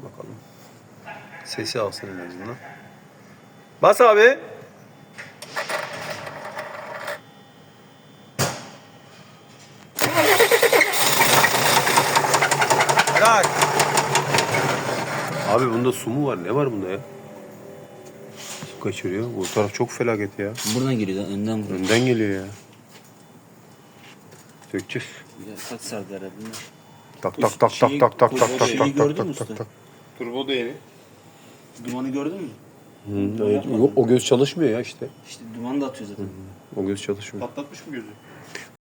Bakalım. Sesi alsın en azından. Bas abi. Helal. Abi bunda su mu var? Ne var bunda ya? Su kaçırıyor. Bu taraf çok felaket ya. Buradan geliyor lan, önden vuruyor. Önden geliyor ya. Sökeceğiz. Ya, kaç sardı herhalde. Tak tak tak tak tak tak tak tak Şeyi tak gördün mü tak usta? tak. Turbo da yeni. Dumanı gördün mü? O göz çalışmıyor ya işte. İşte duman da atıyor zaten. O göz çalışmıyor. Patlatmış mı gözü?